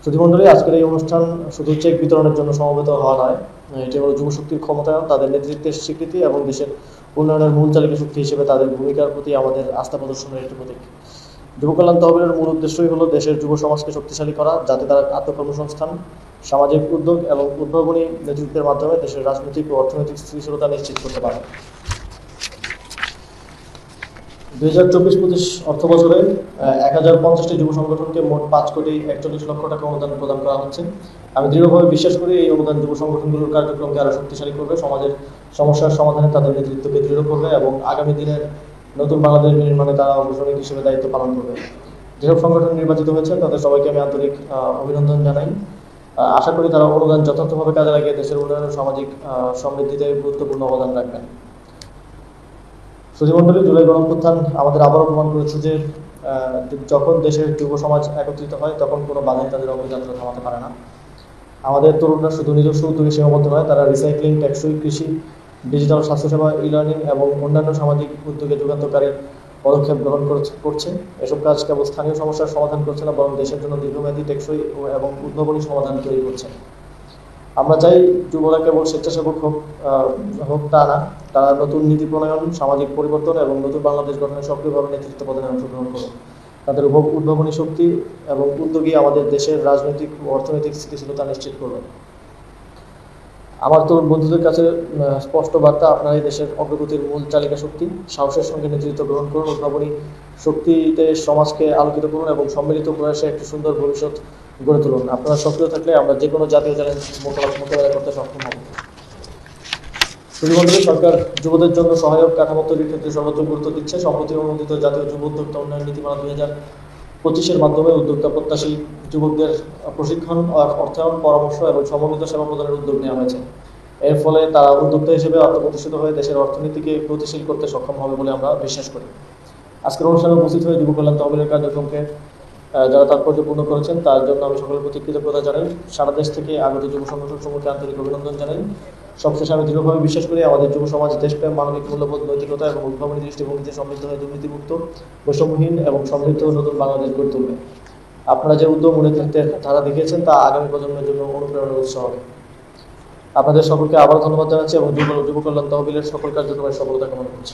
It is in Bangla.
সুধীমণ্ডলী, আজকের এই অনুষ্ঠান শুধু চেক বিতরণের জন্য সমবেত হওয়া নয়, এটি হলো যুবশক্তির ক্ষমতায়ন, তাদের নেতৃত্বের স্বীকৃতি এবং দেশের উন্নয়নের মূল চালিকা শক্তি হিসেবে তাদের ভূমিকার প্রতি আমাদের আস্থা প্রদর্শনের একটি প্রতীক। যুব কল্যাণ তহবিলের মূল উদ্দেশ্যই হলো দেশের যুব সমাজকে শক্তিশালী করা, যাতে তারা আত্মকর্মসংস্থান, সামাজিক উদ্যোগ এবং উদ্ভাবনী নেতৃত্বের মাধ্যমে দেশের রাজনৈতিক ও অর্থনৈতিক স্থিতিশীলতা নিশ্চিত করতে পারে। 2024-25 অর্থ বছরে 1050টি যুব সংগঠনকে মোট 5,41,00,00,000 টাকা অনুদান প্রদান করা হচ্ছে। আমি দৃঢ়ভাবে বিশ্বাস করি এই অনুদান যুব সংগঠনগুলোর কার্যক্রমকে আরও শক্তিশালী করবে, সমাজের সমস্যার সমাধানে তাদের নেতৃত্বকে দৃঢ় করবে এবং আগামী দিনের নতুন বাংলাদেশ নির্মাণে তারা অগ্রসরী হিসেবে দায়িত্ব পালন করবে। যেসব সংগঠন নির্বাচিত হয়েছে তাদের সবাইকে আমি আন্তরিক অভিনন্দন জানাই। আশা করি তারা অনুদান যথার্থভাবে কাজে লাগিয়ে দেশের উন্নয়ন ও সামাজিক সমৃদ্ধিতে গুরুত্বপূর্ণ অবদান রাখবেন। সুধীমণ্ডলী, জুলাই গণঅভ্যুত্থান আমাদের আবারও প্রমাণ করেছে যে যখন দেশের যুব সমাজ একত্রিত হয় তখন কোনো বাধাই তাদের অগ্রযাত্রা থামাতে পারে না। আমাদের তরুণরা শুধু নিজস্ব উদ্যোগে সীমাবদ্ধ নয়, তারা রিসাইক্লিং, টেকসই কৃষি, ডিজিটাল স্বাস্থ্যসেবা, ই-লার্নিং এবং অন্যান্য সামাজিক উদ্যোগে যুগান্তকারী পদক্ষেপ গ্রহণ করছে। এসব কাজ কেবল স্থানীয় সমস্যার সমাধান করছে না, বরং দেশের জন্য দীর্ঘমেয়াদী, টেকসই এবং উদ্ভাবনী সমাধান তৈরি করছে। আমরা চাই যুবরা কেবল স্বেচ্ছাসেবক হোক তা না, তারা নতুন নীতি প্রণয়ন, সামাজিক পরিবর্তন এবং নতুন বাংলাদেশ গঠনে সক্রিয়ভাবে নেতৃত্ব প্রদানে অংশগ্রহণ করুন। তাদের উদ্ভাবনী শক্তি এবং উদ্যোগী আমাদের দেশের রাজনৈতিক ও অর্থনৈতিক স্থিতিশীলতা নিশ্চিত করবে। আমার তরুণ বন্ধুদের কাছে স্পষ্ট বার্তা: আপনারাই দেশের অগ্রগতির মূল চালিকা শক্তি। সাহসের সঙ্গে নেতৃত্ব গ্রহণ করুন, উদ্ভাবনী শক্তিতে সমাজকে আলোকিত করুন এবং সম্মিলিত প্রয়াসে একটি সুন্দর ভবিষ্যৎ গড়ে তুলুন। আপনারা সক্রিয় থাকলে আমরা যে কোনো জাতীয় চ্যালেঞ্জ মোকাবেলা করতে সক্ষম হব। সুধীমণ্ডলী, সরকার যুবদের জন্য সহায়ক কাঠামো তৈরির ক্ষেত্রে সর্বোচ্চ গুরুত্ব দিচ্ছে। সম্প্রতি অনুমোদিত জাতীয় যুব উদ্যোক্তা উন্নয়ন নীতিমালা 2025-এর মাধ্যমে উদ্যোক্তা প্রত্যাশী যুবকদের প্রশিক্ষণ, অর্থায়ন, পরামর্শ এবং সমন্বিত সেবা প্রদানের উদ্যোগ নেওয়া হয়েছে। এর ফলে তারা উদ্যোক্তা হিসেবে আত্মপ্রতিষ্ঠিত হয়ে দেশের অর্থনীতিকে গতিশীল করতে সক্ষম হবে বলে আমরা বিশ্বাস করি। আজকের অনুষ্ঠানে উপস্থিত হয়ে যুব কল্যাণ তহবিলের কার্যক্রমকে যারা তাৎপর্যপূর্ণ করেছেন তার জন্য আমি সকলের প্রতি কৃতজ্ঞতা জানাই। সারা দেশ থেকে আগত যুব সংগঠন সমূহকে আন্তরিক অভিনন্দন জানাই। সবশেষে আমি দৃঢ়ভাবে বিশ্বাস করি আমাদের যুব সমাজ দেশপ্রেম, মানবিক মূল্যবোধ, নৈতিকতা এবং উদ্ভাবনী দৃষ্টিভঙ্গিতে সমৃদ্ধ হয়ে দুর্নীতিমুক্ত, বৈষম্যহীন এবং সমৃদ্ধ নতুন বাংলাদেশ গড়ে তুলবে। আপনারা যে উদ্যম ও নেতৃত্বের ধারা দেখিয়েছেন তা আগামী প্রজন্মের জন্য অনুপ্রেরণার উৎস হবে। আপনাদের সকলকে আবার ধন্যবাদ জানাচ্ছি এবং যুব কল্যাণ তহবিলের সকল কার্যক্রমের সফলতা কামনা করছি।